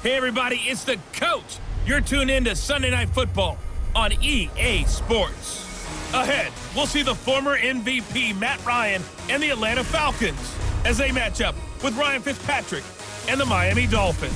Hey, everybody, it's the coach. You're tuned in to Sunday Night Football on EA Sports. Ahead, we'll see the former MVP Matt Ryan and the Atlanta Falcons as they match up with Ryan Fitzpatrick and the Miami Dolphins.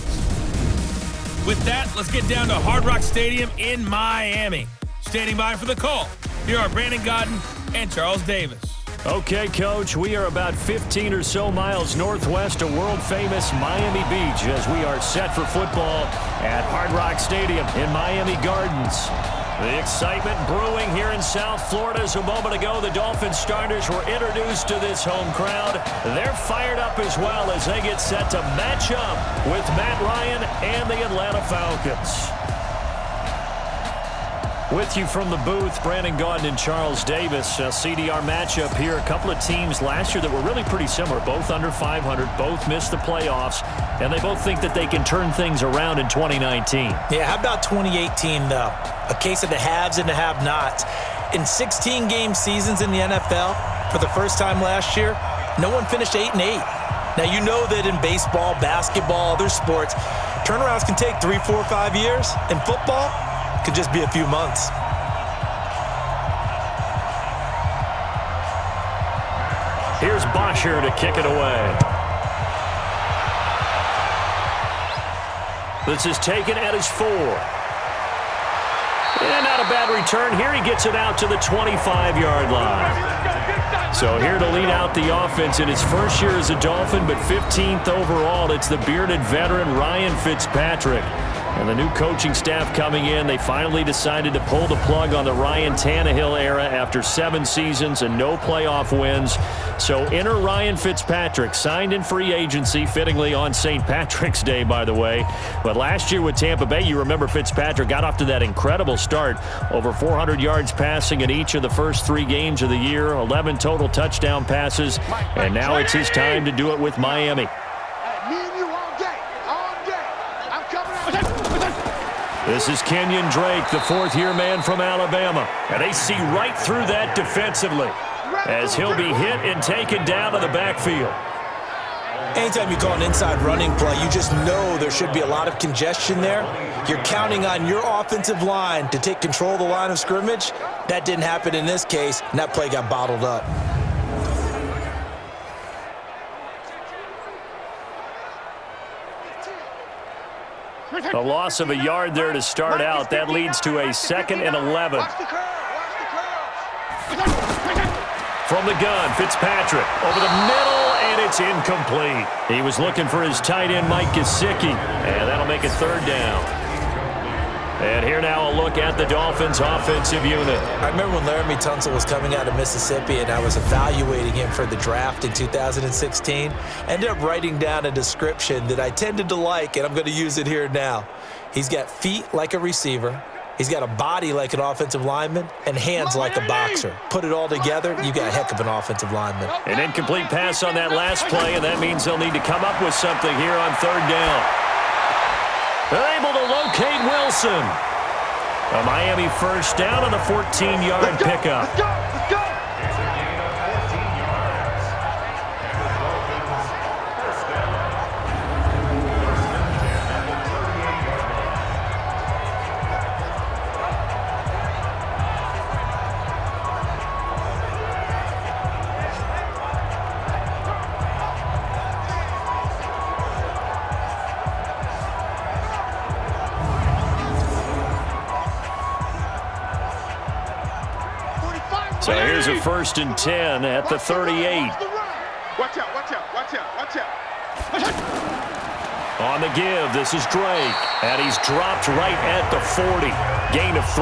With that, let's get down to Hard Rock Stadium in Miami. Standing by for the call, here are Brandon Godden and Charles Davis. Okay, Coach, we are about 15 or so miles northwest of world-famous Miami Beach as we are set for football at Hard Rock Stadium in Miami Gardens. The excitement brewing here in South Florida as a moment ago the Dolphins starters were introduced to this home crowd. They're fired up as well as they get set to match up with Matt Ryan and the Atlanta Falcons. With you from the booth, Brandon Gaudin and Charles Davis. CDR matchup here. A couple of teams last year that were really pretty similar. Both under 500, both missed the playoffs, and they both think that they can turn things around in 2019. Yeah, how about 2018, though? A case of the haves and the have-nots. In 16-game seasons in the NFL, for the first time last year, no one finished 8-8. Now, you know that in baseball, basketball, other sports, turnarounds can take 3, 4, 5 years. In football, could just be a few months. Here's Bosher to kick it away. This is taken at his 4. And not a bad return. Here he gets it out to the 25-yard line. So here to lead out the offense in his first year as a Dolphin, but 15th overall, it's the bearded veteran Ryan Fitzpatrick. And the new coaching staff coming in, they finally decided to pull the plug on the Ryan Tannehill era after 7 seasons and no playoff wins. So enter Ryan Fitzpatrick, signed in free agency, fittingly on St. Patrick's Day, by the way. But last year with Tampa Bay, you remember Fitzpatrick got off to that incredible start. Over 400 yards passing in each of the first 3 games of the year, 11 total touchdown passes, and now it's his time to do it with Miami. This is Kenyon Drake, the 4th-year man from Alabama. And they see right through that defensively as he'll be hit and taken down to the backfield. Anytime you call an inside running play, you just know there should be a lot of congestion there. You're counting on your offensive line to take control of the line of scrimmage. That didn't happen in this case, and that play got bottled up. A loss of a yard there to start out. That leads to a 2nd and 11. From the gun, Fitzpatrick over the middle, and it's incomplete. He was looking for his tight end, Mike Gesicki, and that'll make it 3rd down. And here now a look at the Dolphins' offensive unit. I remember when Laramie Tunsil was coming out of Mississippi and I was evaluating him for the draft in 2016. I ended up writing down a description that I tended to like, and I'm going to use it here now. He's got feet like a receiver. He's got a body like an offensive lineman and hands like a boxer. Put it all together, you got a heck of an offensive lineman. An incomplete pass on that last play, and that means they'll need to come up with something here on 3rd down. They're able to locate Wilson. A Miami first down on a 14-yard pickup. Let's go! So here's a 1st and 10 at the 38. Watch out. On the give, this is Drake. And he's dropped right at the 40. Gain of 3.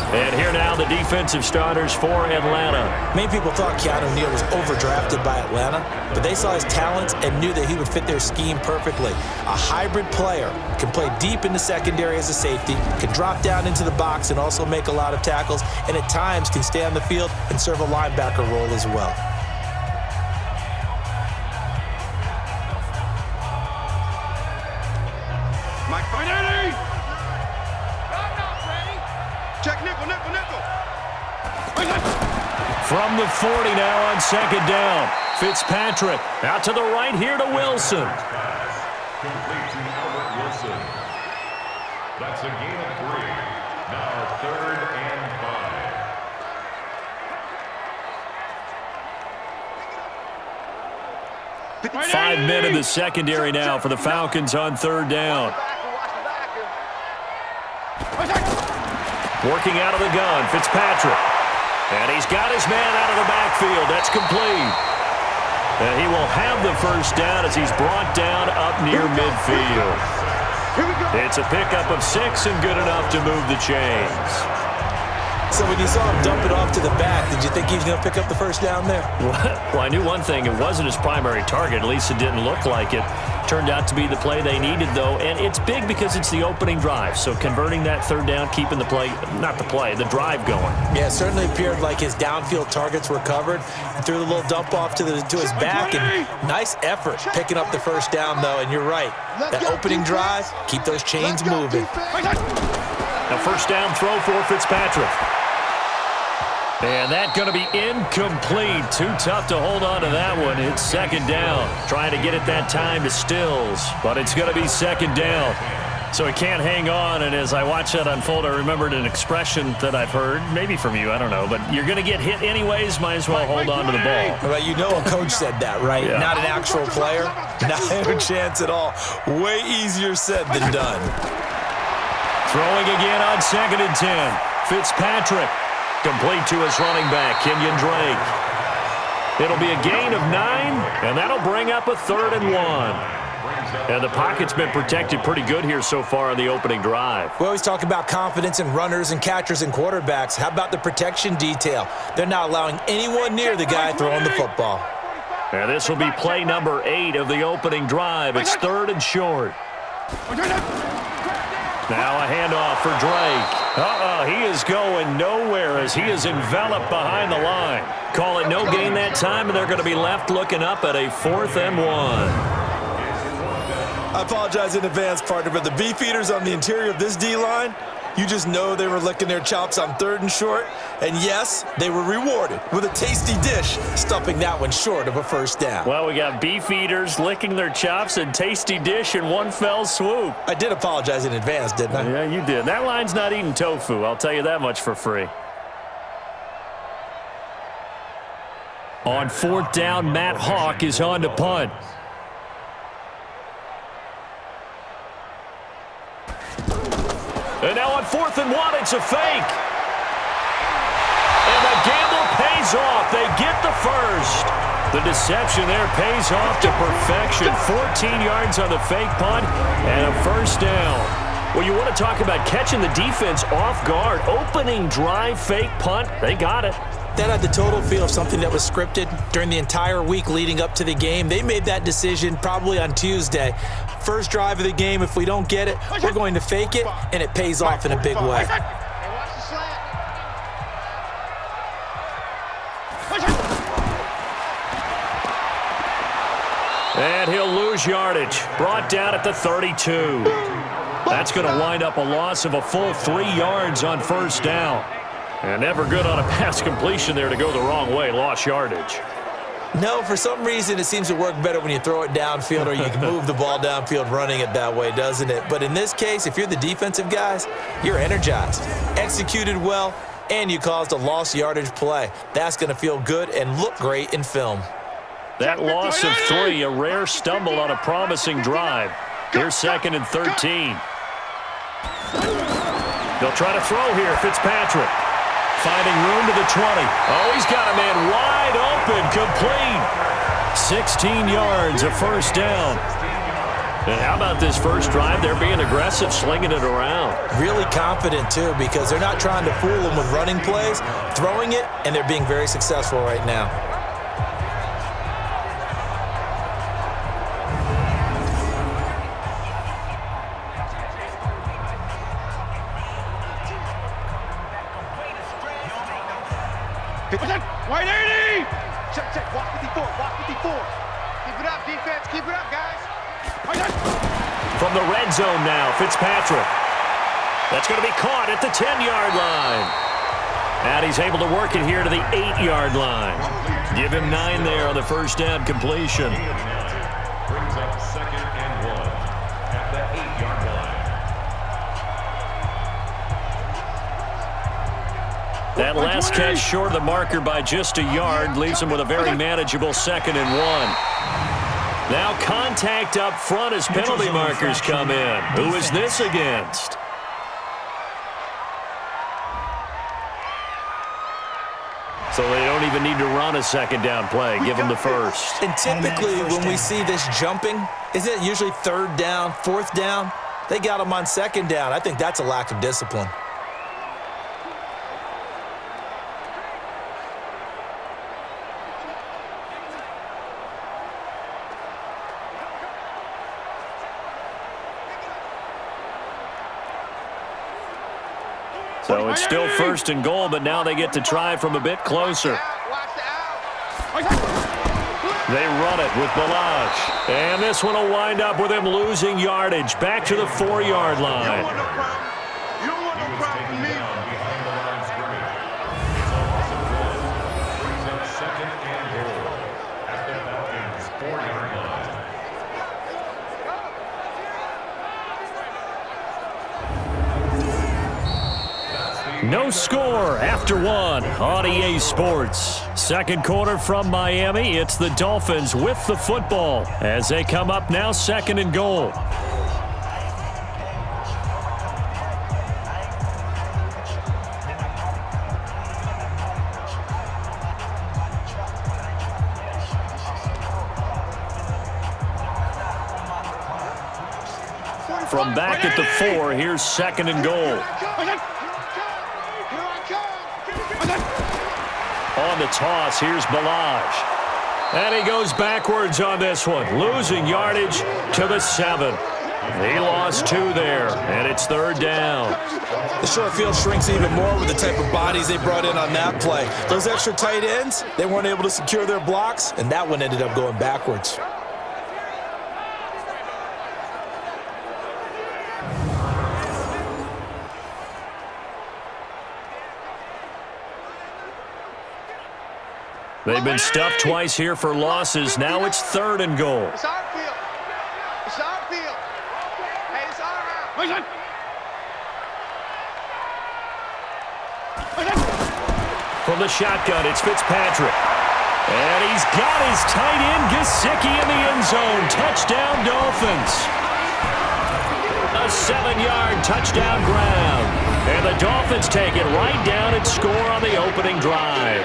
And here now the defensive starters for Atlanta. Many people thought Keanu Neal was overdrafted by Atlanta, but they saw his talents and knew that he would fit their scheme perfectly. A hybrid player, can play deep in the secondary as a safety, can drop down into the box and also make a lot of tackles, and at times can stay on the field and serve a linebacker role as well. Mike Finetti! Check nickel. From the 40 now on 2nd down. Fitzpatrick out to the right here to Wilson. Complete to Albert Wilson. That's a gain of 3. Now 3rd and 5. 5 men in the secondary now for the Falcons on 3rd down. Working out of the gun, Fitzpatrick. And he's got his man out of the backfield. That's complete. And he will have the first down as he's brought down up near midfield. It's a pickup of 6 and good enough to move the chains. So when you saw him dump it off to the back, did you think he was going to pick up the first down there? Well, I knew one thing. It wasn't his primary target. At least it didn't look like it. Turned out to be the play they needed, though. And it's big because it's the opening drive. So converting that 3rd down, keeping the play, not the play, the drive going. Yeah, it certainly appeared like his downfield targets were covered. He threw the little dump off to his back. And nice effort picking up the first down, though. And you're right. That opening drive, keep those chains moving. A first down throw for Fitzpatrick. And that's going to be incomplete. Too tough to hold on to that one. It's 2nd down. Trying to get it that time to Stills. But it's going to be 2nd down. So he can't hang on. And as I watch that unfold, I remembered an expression that I've heard. Maybe from you. I don't know. But you're going to get hit anyways. Might as well hold on to the ball. Well, you know a coach said that, right? Yeah. Not an actual player. Not a chance at all. Way easier said than done. Throwing again on 2nd and 10. Fitzpatrick. Complete to his running back, Kenyon Drake. It'll be a gain of 9, and that'll bring up a 3rd and 1. And the pocket's been protected pretty good here so far on the opening drive. We always talk about confidence in runners and catchers and quarterbacks. How about the protection detail? They're not allowing anyone near the guy throwing the football. And this will be play number 8 of the opening drive. It's 3rd and short. Now a handoff for Drake. He is going nowhere as he is enveloped behind the line. Call it no gain that time, and they're going to be left looking up at a 4th and 1. I apologize in advance, partner, but the beefeaters on the interior of this D-line, you just know they were licking their chops on 3rd and short. And yes, they were rewarded with a tasty dish, stuffing that one short of a first down. Well, we got beef eaters licking their chops and tasty dish in one fell swoop. I did apologize in advance, didn't I? Yeah, you did. That line's not eating tofu. I'll tell you that much for free. On 4th down, Matt Hawk is on to punt. And now on 4th and 1, it's a fake. And the gamble pays off. They get the first. The deception there pays off to perfection. 14 yards on the fake punt and a first down. Well, you want to talk about catching the defense off guard. Opening drive, fake punt. They got it. That had the total feel of something that was scripted during the entire week leading up to the game. They made that decision probably on Tuesday. First drive of the game, if we don't get it, we're going to fake it, and it pays off in a big way. And he'll lose yardage. Brought down at the 32. That's going to wind up a loss of a full 3 yards on first down. And never good on a pass completion there to go the wrong way. Lost yardage. No, for some reason, it seems to work better when you throw it downfield or you can move the ball downfield running it that way, doesn't it? But in this case, if you're the defensive guys, you're energized, executed well, and you caused a lost yardage play. That's going to feel good and look great in film. That loss of 3, a rare stumble on a promising drive. Here's 2nd and 13. They'll try to throw here, Fitzpatrick. Finding room to the 20. Oh, he's got a man wide open, complete. 16 yards, a first down. And how about this first drive? They're being aggressive, slinging it around. Really confident, too, because they're not trying to fool them with running plays, throwing it, and they're being very successful right now. White 80! Check, check. Walk 54. Walk 54. Keep it up, defense. Keep it up, guys. From the red zone now, Fitzpatrick. That's going to be caught at the 10-yard line. And he's able to work it here to the 8-yard line. Give him 9 there on the first down completion. Brings up 2nd and 1. that last catch short of the marker by just a yard. Leaves him with a very manageable 2nd and 1. Now contact up front as penalty markers come in. Who is this against? So they don't even need to run a 2nd down play. Give them the first. And typically when we see this jumping, isn't it usually 3rd down, 4th down? They got them on 2nd down. I think that's a lack of discipline. So it's still 1st and goal, but now they get to try from a bit closer. They run it with Balaj. And this one will wind up with him losing yardage. Back to the 4-yard line. You don't want no problem from me. Behind the line of scrimmage. It's offensive play. Brings up 2nd and goal at the Falcons' 4-yard line. No score after 1 on EA Sports. 2nd quarter from Miami. It's the Dolphins with the football as they come up now 2nd and goal. From back at the 4, here's 2nd and goal. On the toss, here's Balaj. And he goes backwards on this one, losing yardage to the 7. He lost 2 there, and it's 3rd down. The short field shrinks even more with the type of bodies they brought in on that play. Those extra tight ends, they weren't able to secure their blocks, and that one ended up going backwards. They've been stuffed twice here for losses. Now it's 3rd and goal. It's our field. It's our field. Hey, it's our house. From the shotgun, it's Fitzpatrick. And he's got his tight end, Gesicki, in the end zone. Touchdown, Dolphins. A 7-yard touchdown ground. And the Dolphins take it right down and score on the opening drive.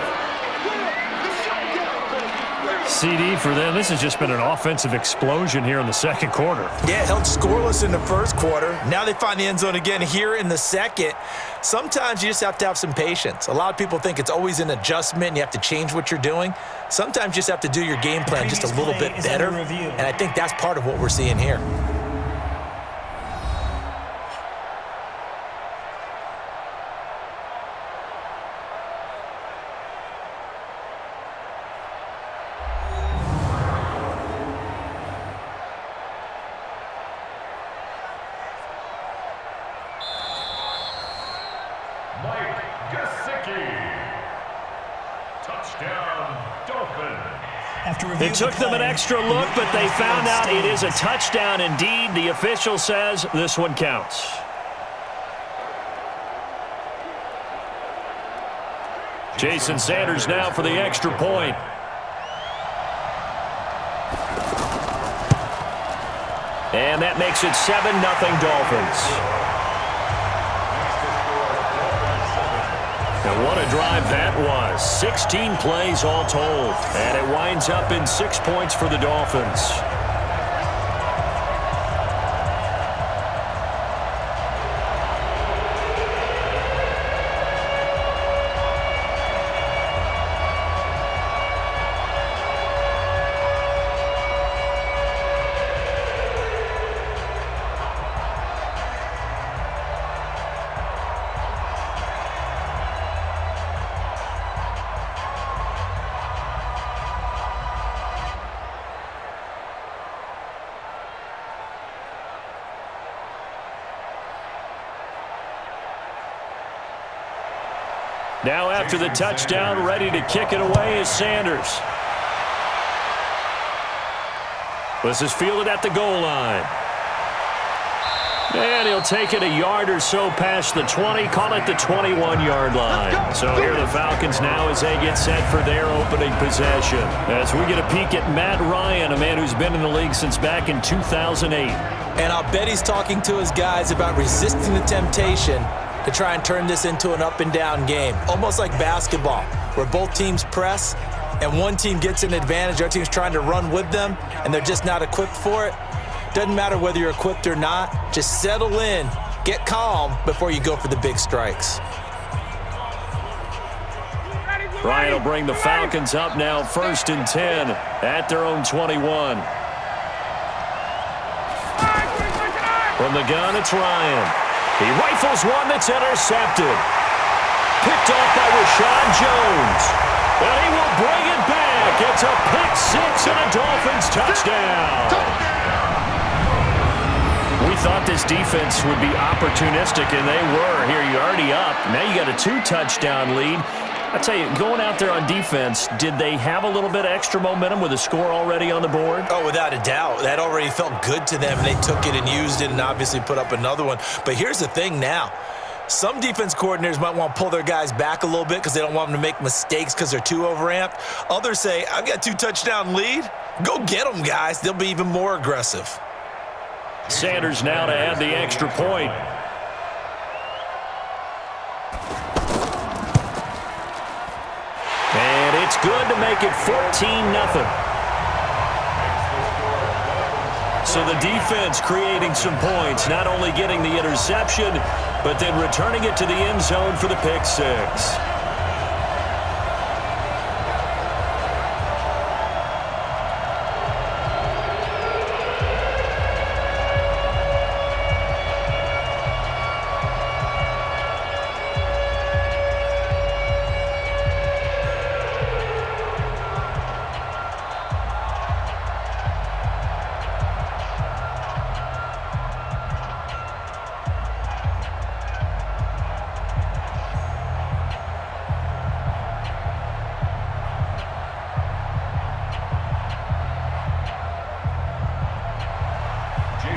CD for them, this has just been an offensive explosion here in the 2nd quarter. Yeah, held scoreless in the 1st quarter. Now they find the end zone again here in the 2nd. Sometimes you just have to have some patience. A lot of people think it's always an adjustment and you have to change what you're doing. Sometimes you just have to do your game plan just a little bit better. And I think that's part of what we're seeing here. It took them an extra look, but they found out it is a touchdown indeed. The official says this one counts. Jason Sanders now for the extra point. And that makes it 7-0 Dolphins. And what a drive that was. 16 plays all told. And it winds up in 6 points for the Dolphins. Now after the touchdown, ready to kick it away is Sanders. This is fielded at the goal line. And he'll take it a yard or so past the 20, call it the 21-yard line. So here the Falcons now as they get set for their opening possession. As we get a peek at Matt Ryan, a man who's been in the league since back in 2008. And I'll bet he's talking to his guys about resisting the temptation to try and turn this into an up-and-down game, almost like basketball, where both teams press and one team gets an advantage, the other team's trying to run with them, and they're just not equipped for it. Doesn't matter whether you're equipped or not. Just settle in, get calm before you go for the big strikes. Ryan will bring the Falcons up now 1st and 10 at their own 21. From the gun, it's Ryan. He rifles one that's intercepted. Picked off by Rashad Jones. And he will bring it back. It's a pick six and a Dolphins touchdown. We thought this defense would be opportunistic, and they were. Here, you're already up. Now you got a 2-touchdown lead. I tell you, going out there on defense, did they have a little bit of extra momentum with a score already on the board? Oh, without a doubt. That already felt good to them, and they took it and used it and obviously put up another one. But here's the thing now. Some defense coordinators might want to pull their guys back a little bit because they don't want them to make mistakes because they're too overamped. Others say, I've got a 2-touchdown lead. Go get them, guys. They'll be even more aggressive. Sanders now to add the extra point. And it's good to make it 14-0. So the defense creating some points, not only getting the interception, but then returning it to the end zone for the pick six.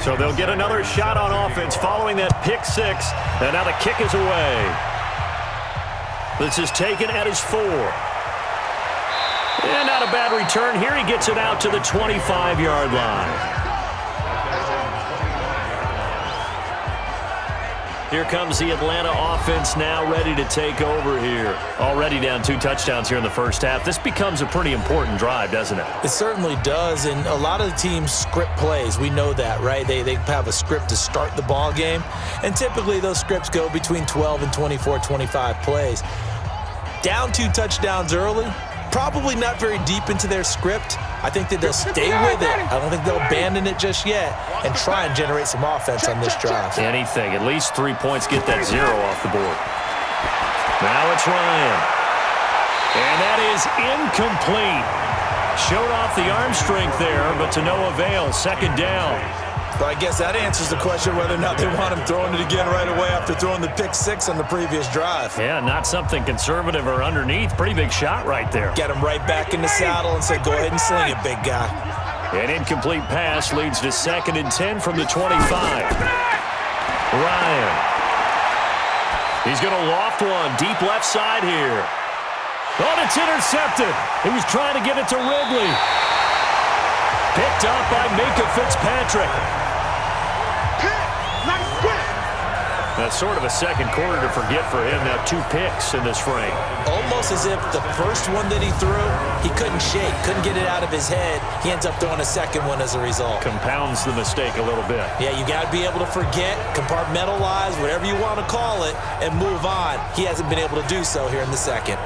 So they'll get another shot on offense following that pick six. And now the kick is away. This is taken at his 4. And not a bad return. Here he gets it out to the 25-yard line. Here comes the Atlanta offense now ready to take over here. Already down 2 touchdowns here in the first half. This becomes a pretty important drive, doesn't it? It certainly does, and a lot of the teams script plays. We know that, right? They have a script to start the ball game, and typically those scripts go between 12 and 24, 25 plays. Down 2 touchdowns early, probably not very deep into their script. I think that they'll stay with it. I don't think they'll abandon it just yet and try and generate some offense on this drive. Anything. At least 3 points, get that 0 off the board. Now it's Ryan. And that is incomplete. Showed off the arm strength there, but to no avail. 2nd down. But I guess that answers the question whether or not they want him throwing it again right away after throwing the pick six on the previous drive. Yeah, not something conservative or underneath. Pretty big shot right there. Get him right back in the saddle and say, go ahead and sling it, big guy. An incomplete pass leads to 2nd and 10 from the 25. Ryan. He's going to loft one deep left side here. Oh, it's intercepted. He was trying to get it to Ridley. Picked up by Minka Fitzpatrick. That's sort of a second quarter to forget for him. Now 2 picks in this frame. Almost as if the first one that he threw, he couldn't shake, couldn't get it out of his head. He ends up throwing a second one as a result. Compounds the mistake a little bit. Yeah, you got to be able to forget, compartmentalize, whatever you want to call it, and move on. He hasn't been able to do so here in the second.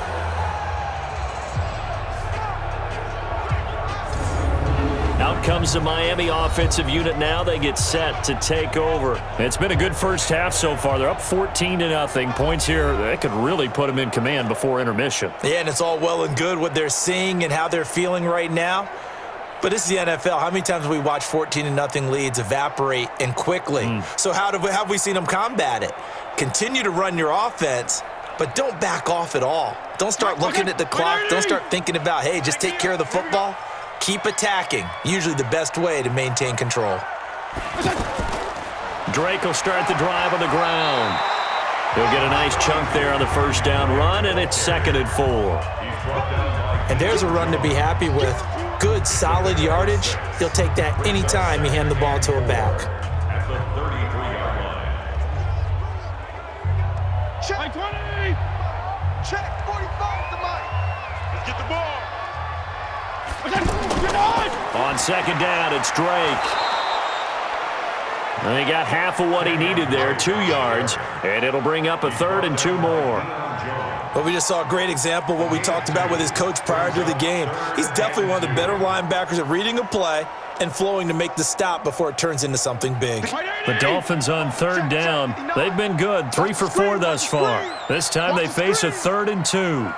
Out comes the Miami offensive unit now. They get set to take over. It's been a good first half so far. They're up 14-0. Points here, that could really put them in command before intermission. Yeah, and it's all well and good what they're seeing and how they're feeling right now. But this is the NFL. How many times have we watched 14-0 leads evaporate and quickly? So how have we seen them combat it? Continue to run your offense, but don't back off at all. Don't start looking at the clock. Don't start thinking about, hey, just take care of the football. Keep attacking. Usually the best way to maintain control. Drake will start the drive on the ground. He'll get a nice chunk there on the first down run, and it's 2nd and 4. And there's a run to be happy with. Good, solid yardage. He'll take that anytime you hand the ball to a back. At the 33-yard line. Check 20. Check 45 to Mike. Let's get the ball. On 2nd down, it's Drake. And he got half of what he needed there, 2 yards, and it'll bring up a 3rd and 2 more. Well, we just saw a great example of what we talked about with his coach prior to the game. He's definitely one of the better linebackers at reading a play and flowing to make the stop before it turns into something big. The Dolphins on 3rd down. They've been good, 3 for 4 thus far. This time they face a 3rd and 2.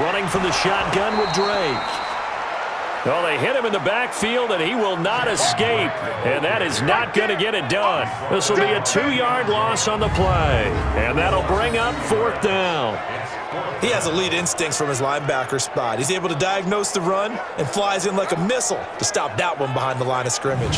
Running from the shotgun with Drake. Well, they hit him in the backfield, and he will not escape. And that is not going to get it done. This will be a 2-yard loss on the play. And that'll bring up 4th down. He has elite instincts from his linebacker spot. He's able to diagnose the run and flies in like a missile to stop that one behind the line of scrimmage.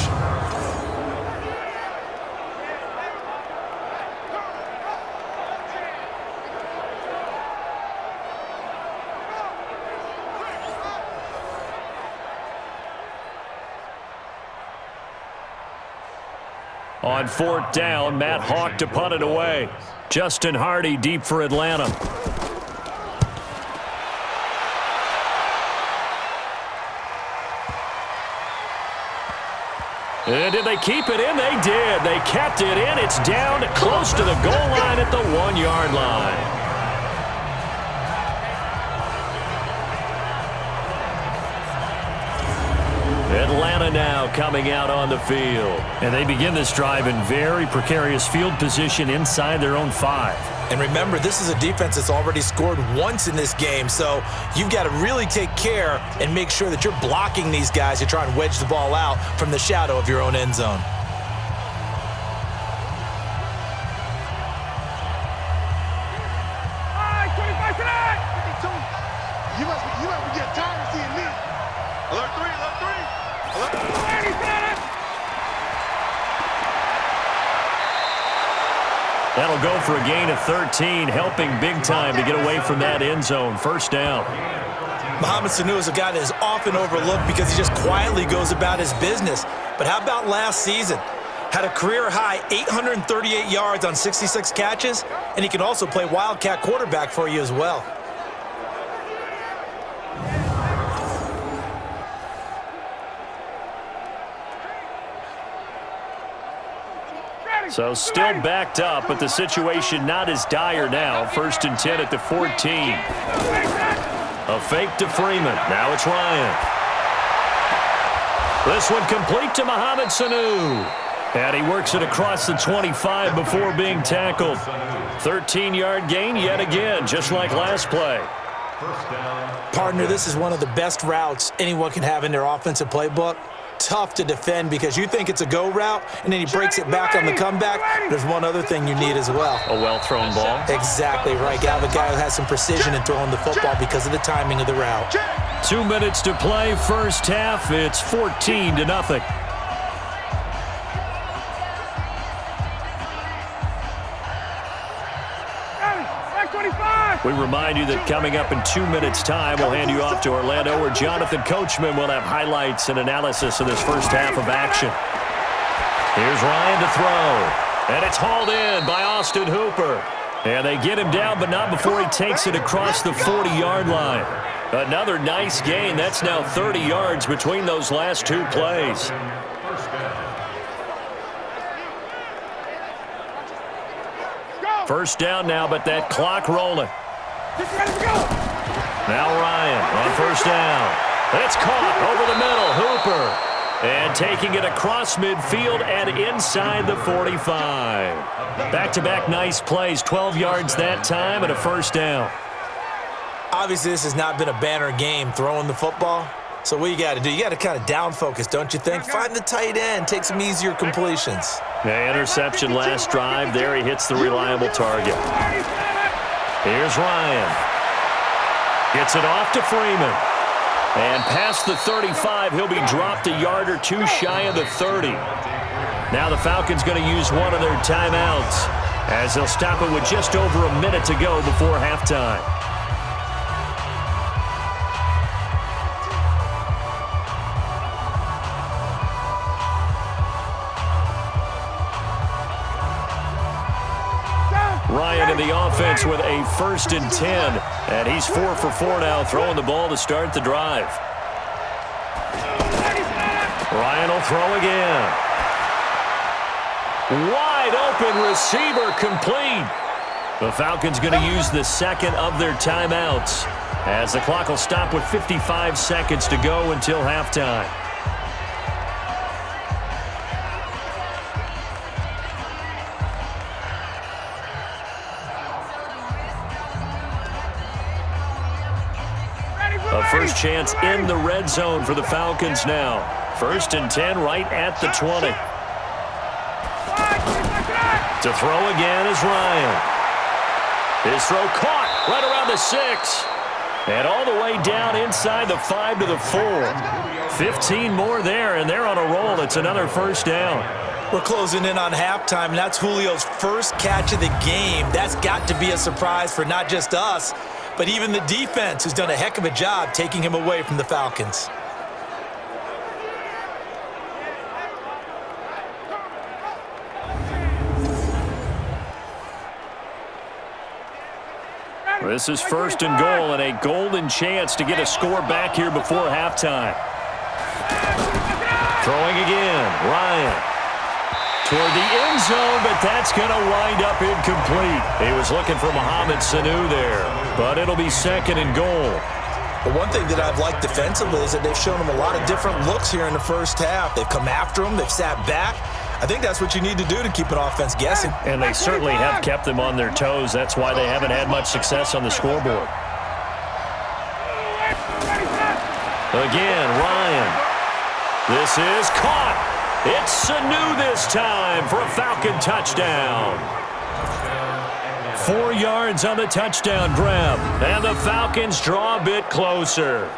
On 4th down, Matt Hawk to punt it away. Justin Hardy deep for Atlanta. And did they keep it in? They did. They kept it in. It's down close to the goal line at the 1-yard line. Atlanta now coming out on the field. And they begin this drive in very precarious field position inside their own 5. And remember, this is a defense that's already scored once in this game, so you've got to really take care and make sure that you're blocking these guys to try and wedge the ball out from the shadow of your own end zone. You must get tired of seeing me. Alert 3, alert 3. That'll go for a gain of 13, helping big time to get away from that end zone. 1st down. Mohamed Sanu is a guy that is often overlooked because he just quietly goes about his business. But how about last season? Had a career-high 838 yards on 66 catches, and he can also play wildcat quarterback for you as well. So still backed up, but the situation not as dire now. 1st and 10 at the 14. A fake to Freeman. Now it's Ryan. This one complete to Mohamed Sanu. And he works it across the 25 before being tackled. 13-yard gain yet again, just like last play. Partner, this is one of the best routes anyone can have in their offensive playbook. Tough to defend because you think it's a go route, and then he breaks it back on the comeback. There's one other thing you need as well. A well-thrown ball. Exactly right. You have a guy who has some precision in throwing the football because of the timing of the route. 2 minutes to play, first half. It's 14-0. We remind you that coming up in 2 minutes' time, we'll hand you off to Orlando, where Jonathan Coachman will have highlights and analysis of this first half of action. Here's Ryan to throw, and it's hauled in by Austin Hooper. And they get him down, but not before he takes it across the 40-yard line. Another nice gain. That's now 30 yards between those last 2 plays. First down now, but that clock rolling. Now Ryan on first down. It's caught over the middle. Hooper. And taking it across midfield and inside the 45. Back-to-back nice plays. 12 yards that time and a first down. Obviously, this has not been a banner game throwing the football. So what you got to do, you got to kind of down focus, don't you think? Find the tight end, take some easier completions. Yeah, interception last drive. There he hits the reliable target. Here's Ryan. Gets it off to Freeman. And past the 35, he'll be dropped a yard or two shy of the 30. Now the Falcons going to use one of their timeouts as they'll stop it with just over a minute to go before halftime. Ryan in the offense with a 1st and 10, and he's 4 for 4 now, throwing the ball to start the drive. Ryan will throw again. Wide open receiver complete. The Falcons going to use the second of their timeouts as the clock will stop with 55 seconds to go until halftime. A first chance in the red zone for the Falcons now. 1st and 10 right at the 20. To throw again is Ryan. His throw caught right around the 6. And all the way down inside the 5 to the 4. 15 more there, and they're on a roll. It's another first down. We're closing in on halftime, and that's Julio's first catch of the game. That's got to be a surprise for not just us, but even the defense, who's done a heck of a job taking him away from the Falcons. This is 1st and goal and a golden chance to get a score back here before halftime. Throwing again, Ryan. Toward the end zone, but that's going to wind up incomplete. He was looking for Mohamed Sanu there, but it'll be 2nd and goal. But one thing that I've liked defensively is that they've shown him a lot of different looks here in the first half. They've come after him. They've sat back. I think that's what you need to do to keep an offense guessing. And they certainly have kept them on their toes. That's why they haven't had much success on the scoreboard. Again, Ryan. This is caught. It's Sanu this time for a Falcon touchdown. 4 yards on the touchdown grab. And the Falcons draw a bit closer.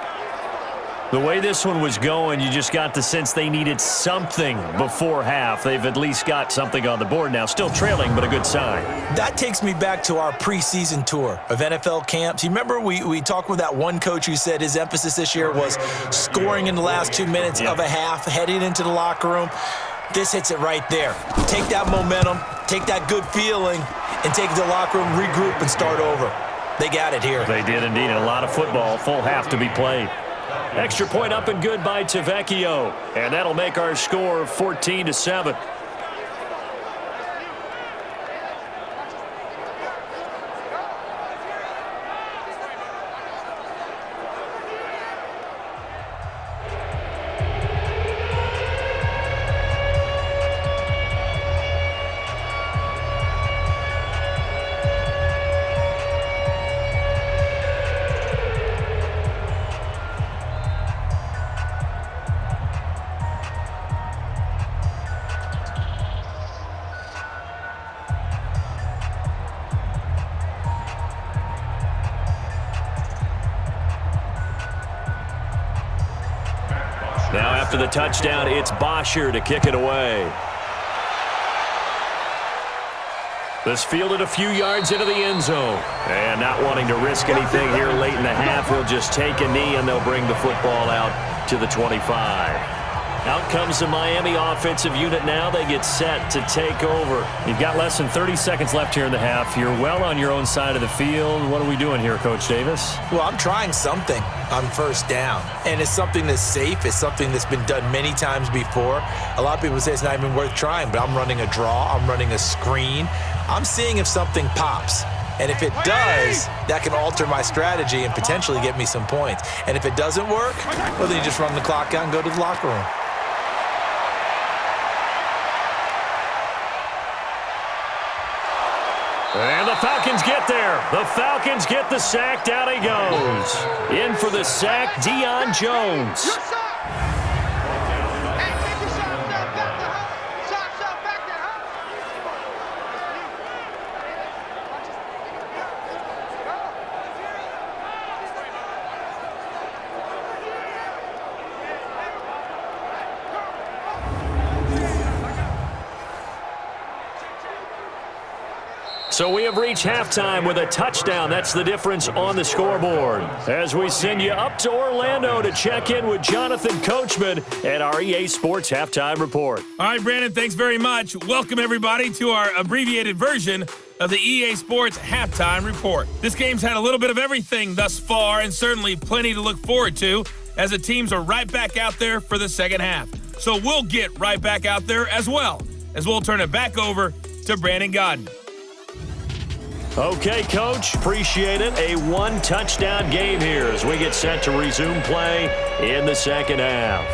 The way this one was going, you just got the sense they needed something before half. They've at least got something on the board now. Still trailing, but a good sign. That takes me back to our preseason tour of NFL camps. You remember we talked with that one coach who said his emphasis this year was scoring in the last 2 minutes of a half, heading into the locker room. This hits it right there. Take that momentum, take that good feeling, and take it to the locker room, regroup, and start over. They got it here. They did indeed. A lot of football, full half to be played. Extra point up and good by Tavecchio. And that'll make our score 14-7. Now after the touchdown, it's Bosher to kick it away. This fielded a few yards into the end zone. And not wanting to risk anything here late in the half, he'll just take a knee and they'll bring the football out to the 25. Out comes the Miami offensive unit now. They get set to take over. You've got less than 30 seconds left here in the half. You're well on your own side of the field. What are we doing here, Coach Davis? Well, I'm trying something on first down. And it's something that's safe. It's something that's been done many times before. A lot of people say it's not even worth trying, but I'm running a draw. I'm running a screen. I'm seeing if something pops. And if it does, that can alter my strategy and potentially get me some points. And if it doesn't work, well, then you just run the clock out and go to the locker room. And the Falcons get there. The Falcons get the sack. Down he goes. In for the sack, Deion Jones. So we have reached halftime with a touchdown. That's the difference on the scoreboard. As we send you up to Orlando to check in with Jonathan Coachman at our EA Sports Halftime Report. All right, Brandon, thanks very much. Welcome, everybody, to our abbreviated version of the EA Sports Halftime Report. This game's had a little bit of everything thus far, and certainly plenty to look forward to, as the teams are right back out there for the second half. So we'll get right back out there as well, as we'll turn it back over to Brandon Godden. Okay, Coach, appreciate it. A one-touchdown game here as we get set to resume play in the second half.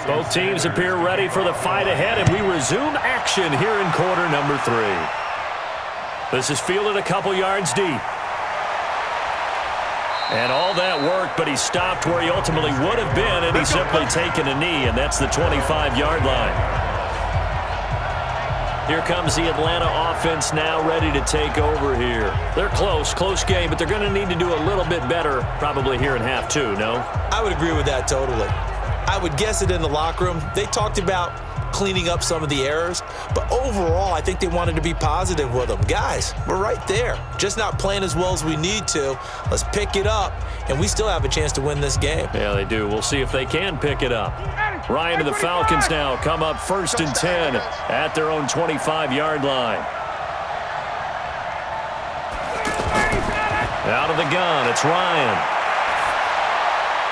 Both teams appear ready for the fight ahead, and we resume action here in quarter number 3. This is fielded a couple yards deep. And all that work, but he stopped where he ultimately would have been, and he's simply taken a knee, and that's the 25-yard line. Here comes the Atlanta offense now ready to take over here. They're close game, but they're going to need to do a little bit better probably here in half 2, no? I would agree with that totally. I would guess it in the locker room. They talked about cleaning up some of the errors, but overall, I think they wanted to be positive with them. Guys, we're right there. Just not playing as well as we need to. Let's pick it up, and we still have a chance to win this game. Yeah, they do. We'll see if they can pick it up. Ryan and the Falcons now come up 1st and 10 at their own 25-yard line. Out of the gun, it's Ryan.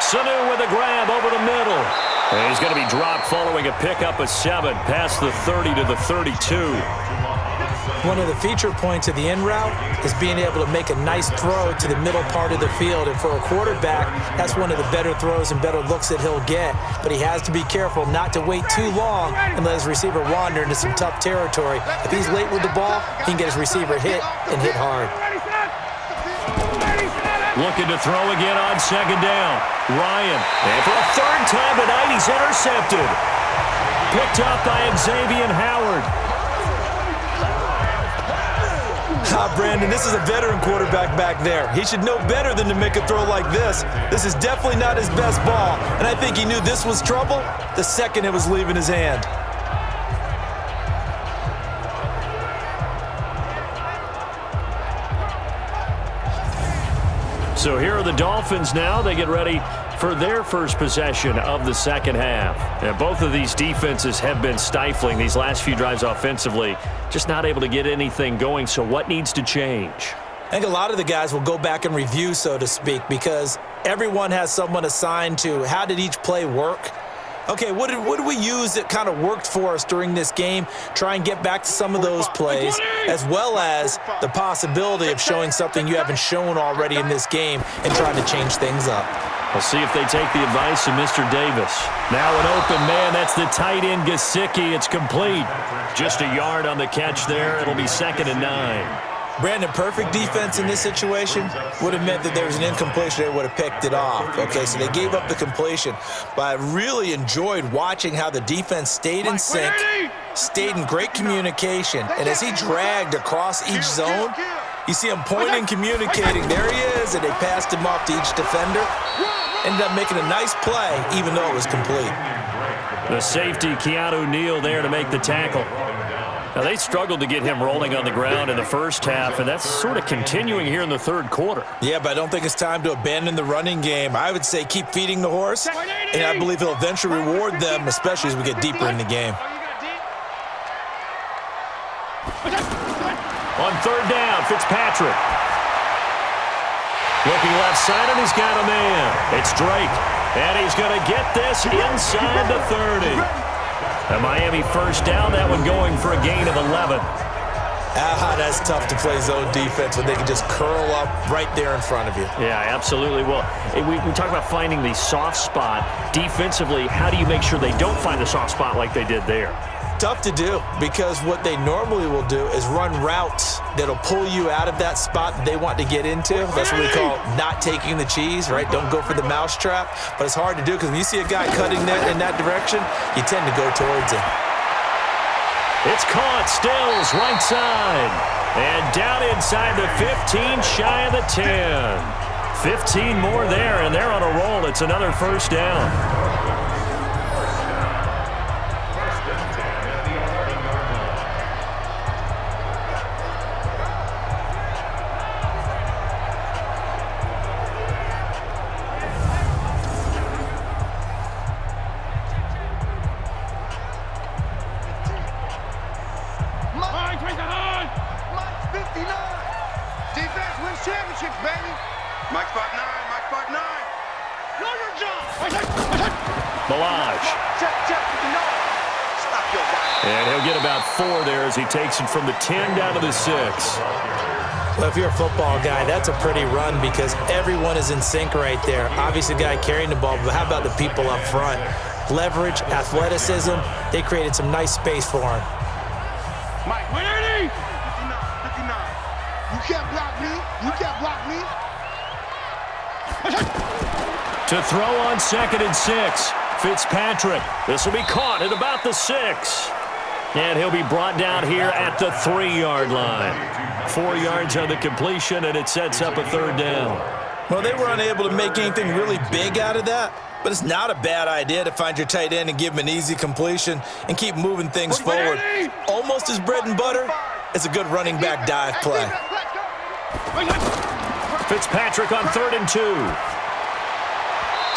Sanu with a grab over the middle. And he's going to be dropped following a pickup of 7 past the 30 to the 32. One of the feature points of the in route is being able to make a nice throw to the middle part of the field. And for a quarterback, that's one of the better throws and better looks that he'll get. But he has to be careful not to wait too long and let his receiver wander into some tough territory. If he's late with the ball, he can get his receiver hit and hit hard. Looking to throw again on 2nd down. Ryan, and for a 3rd time tonight, he's intercepted. Picked up by Xavier Howard. Brandon, this is a veteran quarterback back there. He should know better than to make a throw like this. This is definitely not his best ball, and I think he knew this was trouble the second it was leaving his hand. So here are the Dolphins now. They get ready for their first possession of the second half. And both of these defenses have been stifling these last few drives offensively. Just not able to get anything going. So what needs to change? I think a lot of the guys will go back and review, so to speak, because everyone has someone assigned to how did each play work. Okay, what did we use that kind of worked for us during this game? Try and get back to some of those plays, as well as the possibility of showing something you haven't shown already in this game and trying to change things up. We'll see if they take the advice of Mr. Davis. Now an open man. That's the tight end, Gesicki. It's complete. Just a yard on the catch there. It'll be 2nd and 9. Brandon, perfect defense in this situation would have meant that there was an incompletion. They would have picked it off. Okay, so they gave up the completion. But I really enjoyed watching how the defense stayed in sync, stayed in great communication. And as he dragged across each zone, you see him pointing, communicating. There he is, and they passed him off to each defender. Ended up making a nice play, even though it was complete. The safety, Keanu Neal, there to make the tackle. Now, they struggled to get him rolling on the ground in the first half, and that's sort of continuing here in the 3rd quarter. Yeah, but I don't think it's time to abandon the running game. I would say keep feeding the horse, and I believe he'll eventually reward them, especially as we get deeper in the game. On 3rd down, Fitzpatrick. Looking left side, and he's got a man. It's Drake, and he's going to get this inside the 30. A Miami 1st down, that one going for a gain of 11. That's tough to play zone defense when they can just curl up right there in front of you. Yeah, absolutely. Well, we talk about finding the soft spot. Defensively, how do you make sure they don't find the soft spot like they did there? tough to do because what they normally will do is run routes that'll pull you out of that spot that they want to get into. That's what we call not taking the cheese, right? Don't go for the mousetrap. But it's hard to do because when you see a guy cutting that in that direction, you tend to go towards him. It's caught, Stills, right side. And down inside the 15, shy of the 10. 15 more there, and they're on a roll. It's another first down. And he'll get about 4 there as he takes it from the 10 down to the 6. Well, if you're a football guy, that's a pretty run because everyone is in sync right there. Obviously, the guy carrying the ball, but how about the people up front? Leverage, athleticism, they created some nice space for him. Mike, 180! 59. You can't block me. You can't block me. To throw on 2nd and 6. Fitzpatrick. This will be caught at about the 6. And he'll be brought down here at the 3-yard line. 4 yards on the completion, and it sets up a 3rd down. Well, they were unable to make anything really big out of that, but it's not a bad idea to find your tight end and give him an easy completion and keep moving things forward. Almost as bread and butter, it's a good running back dive play. Fitzpatrick on 3rd and 2.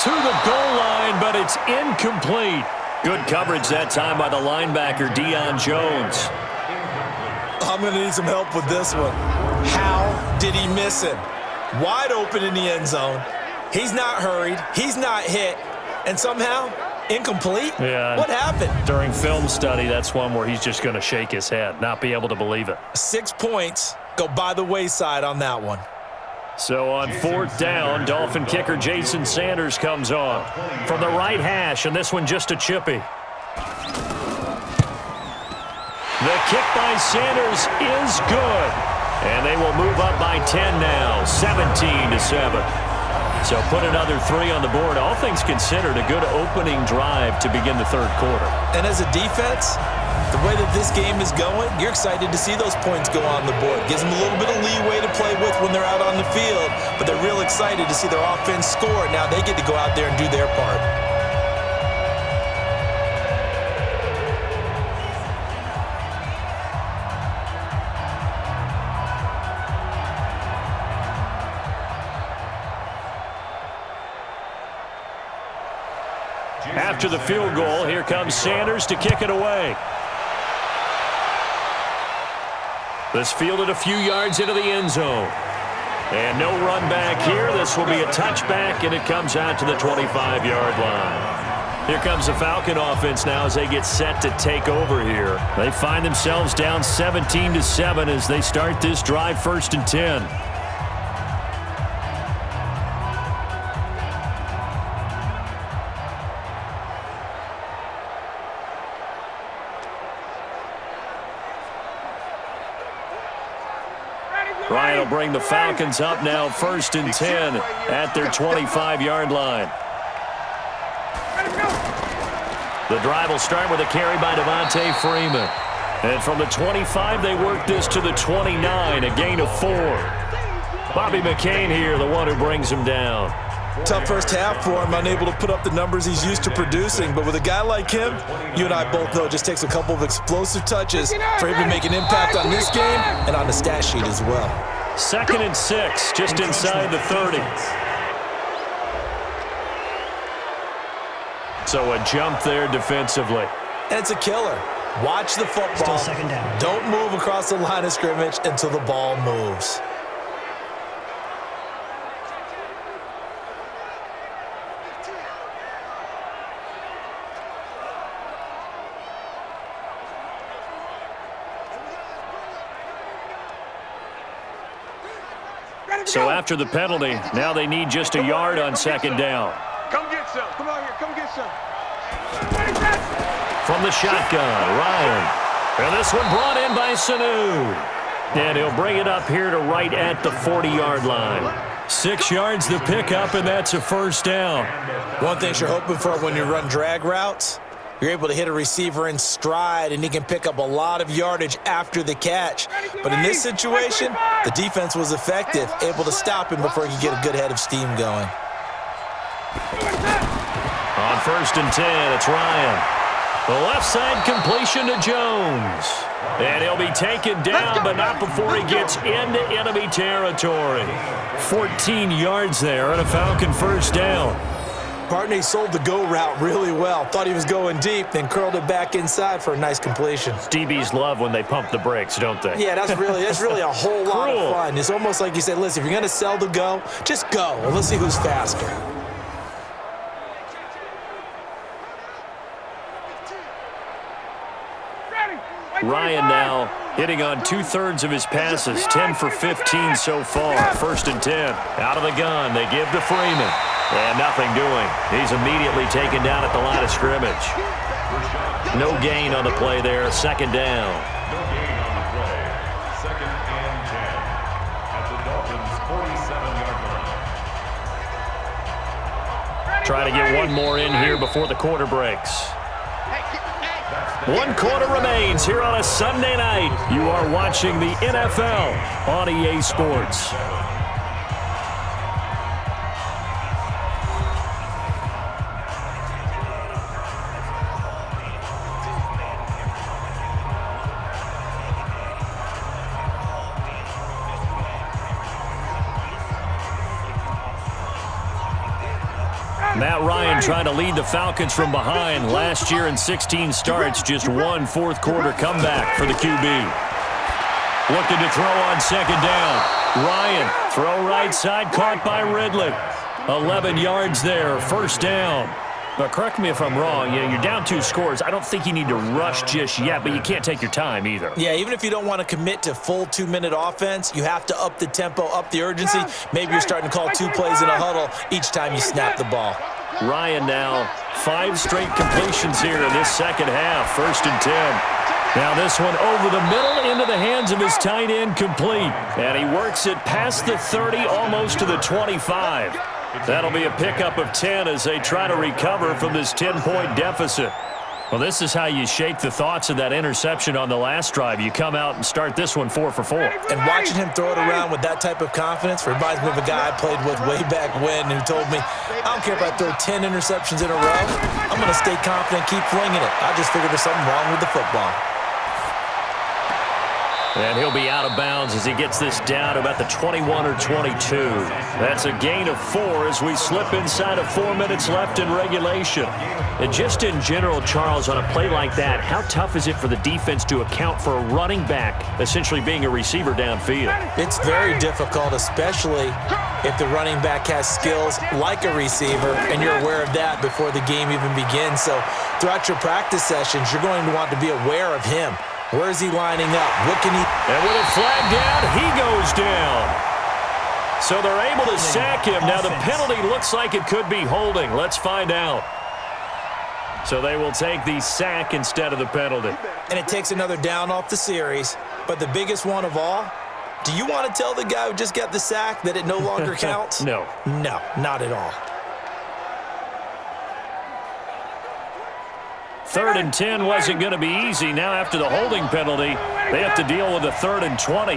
To the goal line, but it's incomplete. Good coverage that time by the linebacker, Deion Jones. I'm going to need some help with this one. How did he miss him? Wide open in the end zone. He's not hurried. He's not hit. And somehow, incomplete? Yeah. What happened? During film study, that's one where he's just going to shake his head, not be able to believe it. 6 points go by the wayside on that one. So on 4th down, Dolphin kicker Jason Sanders comes on from the right hash, and this one just a chippy. The kick by Sanders is good, and they will move up by 10 now, 17-7. So put another 3 on the board. All things considered, a good opening drive to begin the 3rd quarter. And as a defense, the way that this game is going, you're excited to see those points go on the board. Gives them a little bit of leeway to play with when they're out on the field, but they're real excited to see their offense score. Now they get to go out there and do their part. After the field goal, here comes Sanders to kick it away. This fielded a few yards into the end zone. And no run back here. This will be a touchback, and it comes out to the 25-yard line. Here comes the Falcon offense now as they get set to take over here. They find themselves down 17-7 as they start this drive 1st and 10. Ryan will bring the Falcons up now 1st and 10 at their 25-yard line. The drive will start with a carry by Devontae Freeman. And from the 25, they work this to the 29, a gain of 4. Bobby McCain here, the one who brings him down. Tough first half for him, unable to put up the numbers he's used to producing. But with a guy like him, you and I both know it just takes a couple of explosive touches for him to make an impact on this game and on the stat sheet as well. 2nd and 6, just inside the 30. So a jump there defensively. And it's a killer. Watch the football. Still 2nd down. Don't move across the line of scrimmage until the ball moves. So after the penalty, now they need just a yard on 2nd down. Come get some. Come on here. Come get some. from the shotgun. Ryan. And this one brought in by Sanu. And he'll bring it up here to right at the 40-yard line. 6 yards the pickup, and that's a first down. One thing you're hoping for when you run drag routes, you're able to hit a receiver in stride, and he can pick up a lot of yardage after the catch. But in this situation, the defense was effective, able to stop him before he could get a good head of steam going. On 1st and 10, it's Ryan. The left side completion to Jones. And he'll be taken down, but not before he gets into enemy territory. 14 yards there and a Falcon first down. Partney sold the go route really well. Thought he was going deep, then curled it back inside for a nice completion. DBs love when they pump the brakes, don't they? Yeah, that's really a whole lot of fun. It's almost like you said, listen, if you're going to sell the go, just go, and let's see who's faster. Ryan now hitting on 2/3 of his passes, 10 for 15 so far. 1st and 10. Out of the gun, they give to Freeman. And nothing doing. He's immediately taken down at the line of scrimmage. No gain on the play there. 2nd down. No gain on the play. 2nd and 10 at the Dolphins' 47-yard line. Try to get one more in here before the quarter breaks. 1 quarter remains here on a Sunday night. You are watching the NFL on EA Sports. Matt Ryan trying to lead the Falcons from behind. Last year in 16 starts, just 1 fourth-quarter comeback for the QB. Looking to throw on 2nd down. Ryan, throw right side, caught by Ridley. 11 yards there, 1st down. But correct me if I'm wrong, you're down 2 scores. I don't think you need to rush just yet, but you can't take your time either. Yeah, even if you don't want to commit to full 2-minute offense, you have to up the tempo, up the urgency. Maybe you're starting to call 2 plays in a huddle each time you snap the ball. Ryan now 5 straight completions here in this second half. 1st and 10. Now this one over the middle into the hands of his tight end, complete. And he works it past the 30, almost to the 25. That'll be a pickup of 10 as they try to recover from this 10-point deficit. Well, this is how you shake the thoughts of that interception on the last drive. You come out and start this one 4 for 4. And watching him throw it around with that type of confidence reminds me of a guy I played with way back when who told me, I don't care if I throw 10 interceptions in a row, I'm going to stay confident, keep flinging it. I just figured there's something wrong with the football. And he'll be out of bounds as he gets this down to about the 21 or 22. That's a gain of 4 as we slip inside of 4 minutes left in regulation. And just in general, Charles, on a play like that, how tough is it for the defense to account for a running back essentially being a receiver downfield? It's very difficult, especially if the running back has skills like a receiver, and you're aware of that before the game even begins. So throughout your practice sessions, you're going to want to be aware of him. Where is he lining up? What can he... And with a flag down, he goes down. So they're able to sack him. Now the penalty looks like it could be holding. Let's find out. So they will take the sack instead of the penalty. And it takes another down off the series. But the biggest one of all, do you want to tell the guy who just got the sack that it no longer counts? No. No, not at all. 3rd and 10 wasn't going to be easy. Now after the holding penalty, they have to deal with a 3rd and 20.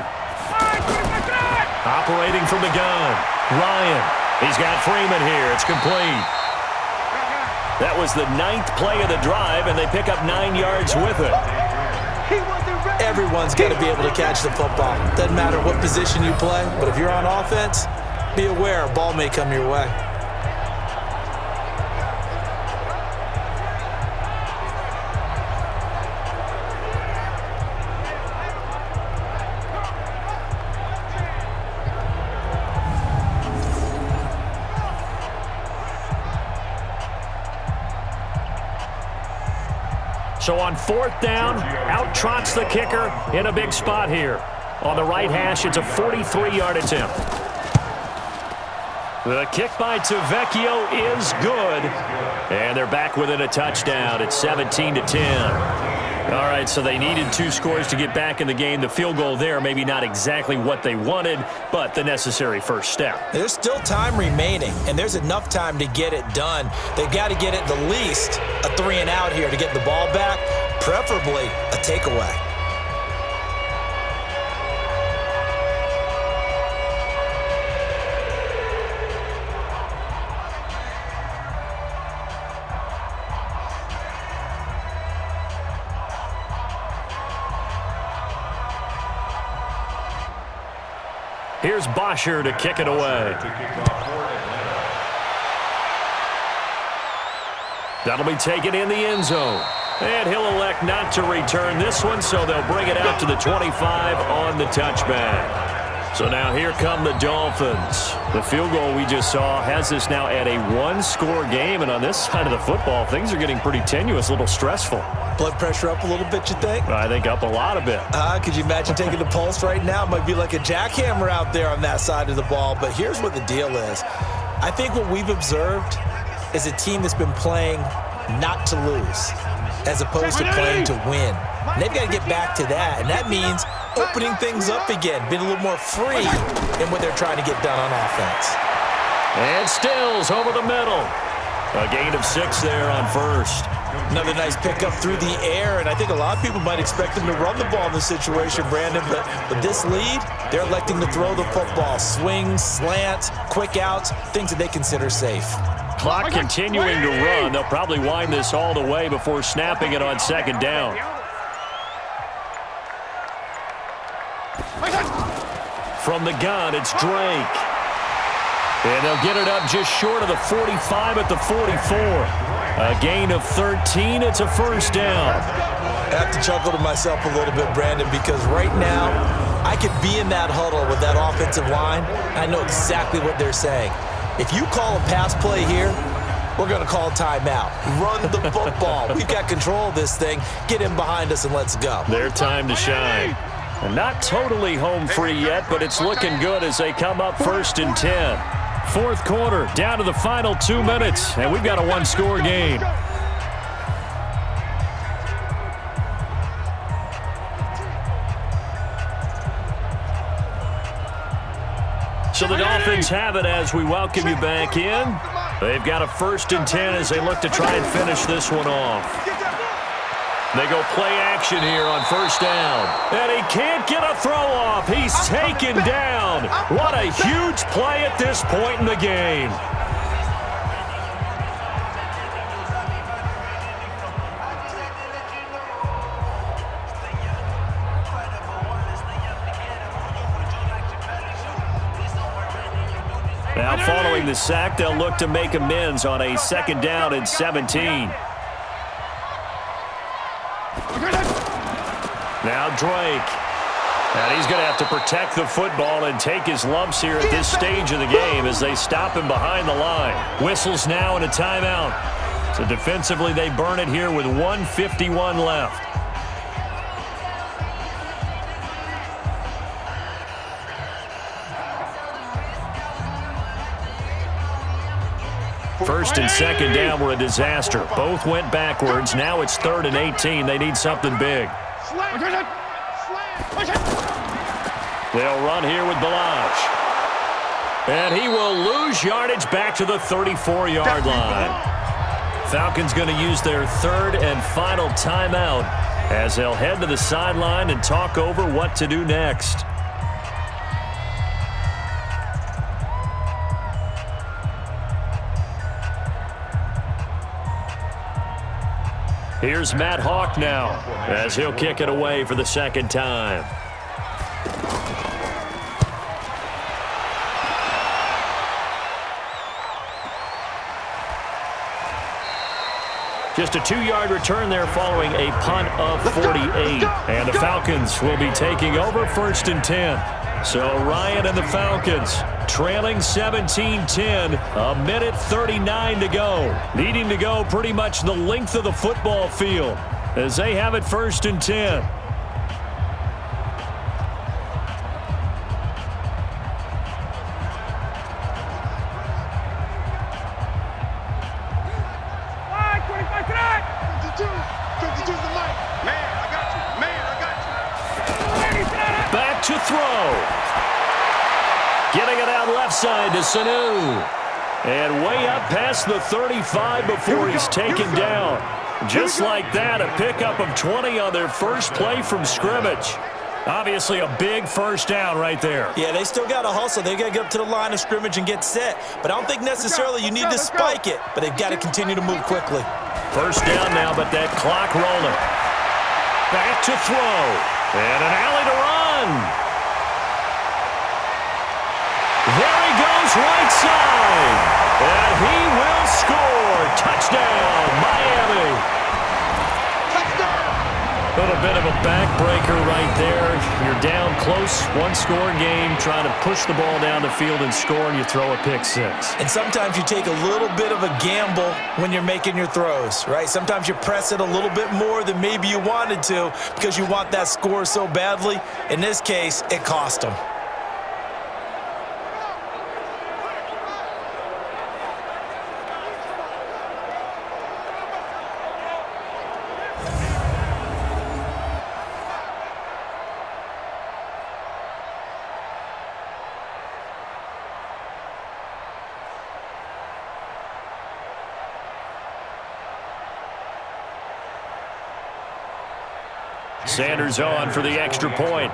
Operating from the gun, Ryan. He's got Freeman here. It's complete. That was the 9th play of the drive, and they pick up 9 yards with it. Everyone's got to be able to catch the football. Doesn't matter what position you play, but if you're on offense, be aware a ball may come your way. So on 4th down, out trots the kicker in a big spot here. On the right hash, it's a 43-yard attempt. The kick by Tavecchio is good. And they're back within a touchdown. It's 17-10. All right, so they needed 2 scores to get back in the game. The field goal there, maybe not exactly what they wanted, but the necessary first step. There's still time remaining, and there's enough time to get it done. They've got to get at the least a 3-and-out here to get the ball back, preferably a takeaway. Here's Bosher to kick it away. That'll be taken in the end zone. And he'll elect not to return this one, so they'll bring it out to the 25 on the touchback. So now here come the Dolphins. The field goal we just saw has us now at a 1-score game, and on this side of the football, things are getting pretty tenuous, a little stressful. Blood pressure up a little bit, you think? I think up a lot of bit. Could you imagine taking the pulse right now? It might be like a jackhammer out there on that side of the ball, but here's what the deal is. I think what we've observed is a team that's been playing not to lose as opposed to playing to win. And they've got to get back to that, and that means opening things up again, being a little more free in what they're trying to get done on offense. And Stills over the middle. A gain of 6 there on first. Another nice pickup through the air, and I think a lot of people might expect them to run the ball in this situation, Brandon, but with this lead, they're electing to throw the football. Swings, slants, quick outs, things that they consider safe. Clock continuing to run. They'll probably wind this all the way before snapping it on second down. From the gun, it's Drake. And they'll get it up just short of the 45 at the 44. A gain of 13. It's a first down. I have to chuckle to myself a little bit, Brandon, because right now I could be in that huddle with that offensive line. I know exactly what they're saying. If you call a pass play here, we're going to call a timeout. Run the football. We've got control of this thing. Get in behind us and let's go. Their time to shine. And not totally home free yet, but it's looking good as they come up 1st and 10. Fourth quarter, down to the final 2 minutes, and we've got a 1-score game. So the Dolphins have it as we welcome you back in. They've got a 1st and 10 as they look to try and finish this one off. They go play action here on 1st down. And he can't get a throw off. He's taken down. What a huge play at this point in the game. Now following the sack, they'll look to make amends on a 2nd down and 17. Now Drake. And he's going to have to protect the football and take his lumps here at this stage of the game as they stop him behind the line. Whistles now and a timeout. So defensively they burn it here with 1:51 left. First and 2nd down were a disaster. Both went backwards. Now it's 3rd and 18. They need something big. They'll run here with Balaj. And he will lose yardage back to the 34-yard line. Falcons going to use their 3rd and final timeout as they'll head to the sideline and talk over what to do next. Here's Matt Hawk now as he'll kick it away for the 2nd time. Just a 2-yard return there following a punt of 48. And the Falcons will be taking over 1st and 10. So Ryan and the Falcons trailing 17-10, a minute 39 to go. Needing to go pretty much the length of the football field as they have it 1st and 10. throw. Getting it out left side to Sanu. And way up past the 35 before he's taken down. Just like that, a pickup of 20 on their first play from scrimmage. Obviously a big first down right there. Yeah, they still got to hustle. They got to get up to the line of scrimmage and get set. But I don't think necessarily you need to spike it. But they've got to continue to move quickly. First down now, but that clock rolling. Back to throw. And an alley to run. There he goes right side. And he will score. Touchdown, Miami. A little bit of a backbreaker right there. You're down close, one-score game, trying to push the ball down the field and score, and you throw a pick six. And sometimes you take a little bit of a gamble when you're making your throws, right? Sometimes you press it a little bit more than maybe you wanted to because you want that score so badly. In this case, it cost them. Sanders on for the extra point.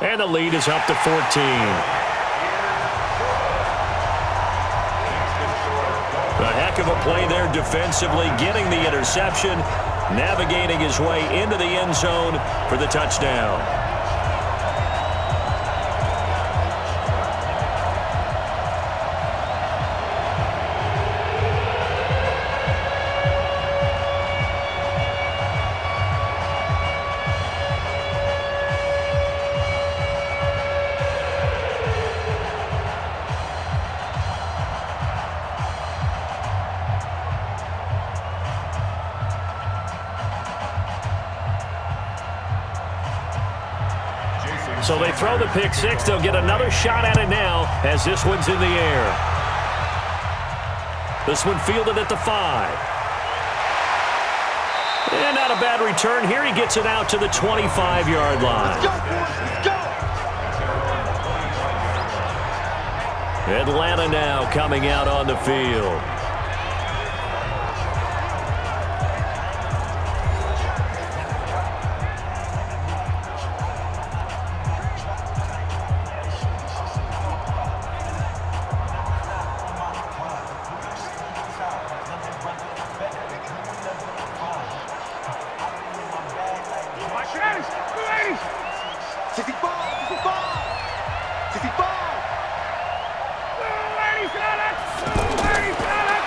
And the lead is up to 14. A heck of a play there defensively, getting the interception, navigating his way into the end zone for the touchdown. So they throw the pick six. They'll get another shot at it now as this one's in the air. This one fielded at the 5. And not a bad return here. He gets it out to the 25-yard line. Let's go. Atlanta now coming out on the field.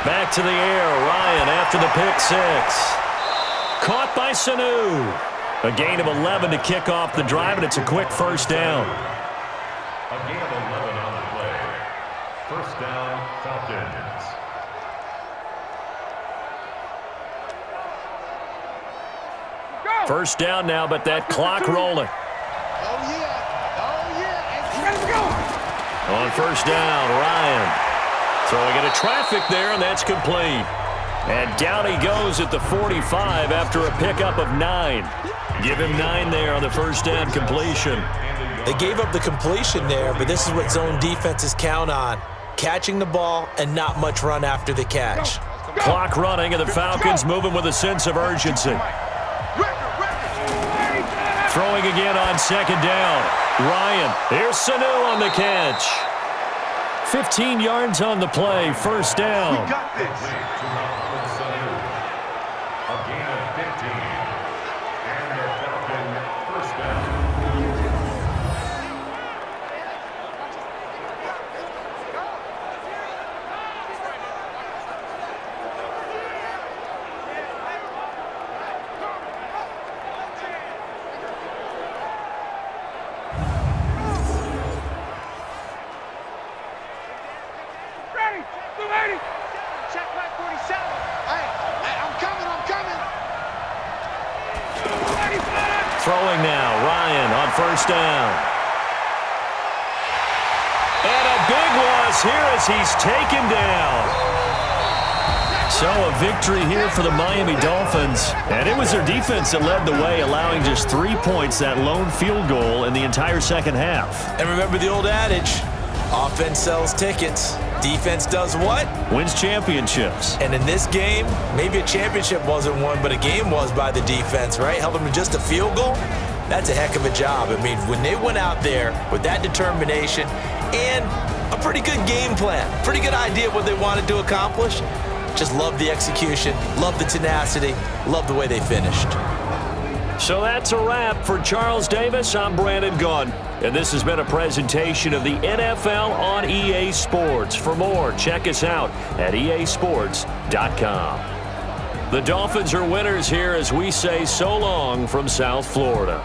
Back to the air, Ryan after the pick six. Caught by Sanu. A gain of 11 to kick off the drive, and it's a quick first down. A gain of 11 on the play. First down, Falcons. First down now, but that clock rolling. Oh, yeah. Let's go. On first down, Ryan. Throwing into traffic there, and that's complete. And down he goes at the 45 after a pickup of 9. Give him 9 there on the first down completion. They gave up the completion there, but this is what zone defenses count on. Catching the ball and not much run after the catch. Clock running, and the Falcons moving with a sense of urgency. Throwing again on second down. Ryan, here's Sanu on the catch. 15 yards on the play, first down. We got this. Mohamed Sanu. A gain of 15. And the Falcons first down. Check back 47. Hey, I'm coming. Throwing now, Ryan on first down. And a big loss here as he's taken down. So a victory here for the Miami Dolphins. And it was their defense that led the way, allowing just 3 points, that lone field goal in the entire second half. And remember the old adage, offense sells tickets. Defense does what? Wins championships. And in this game, maybe a championship wasn't won, but a game was by the defense, right? Held them to just a field goal. That's a heck of a job. I mean, when they went out there with that determination and a pretty good game plan, pretty good idea of what they wanted to accomplish, just love the execution, love the tenacity, love the way they finished. So that's a wrap for Charles Davis. I'm Brandon Gunn, and this has been a presentation of the NFL on EA Sports. For more, check us out at easports.com. The Dolphins are winners here as we say so long from South Florida.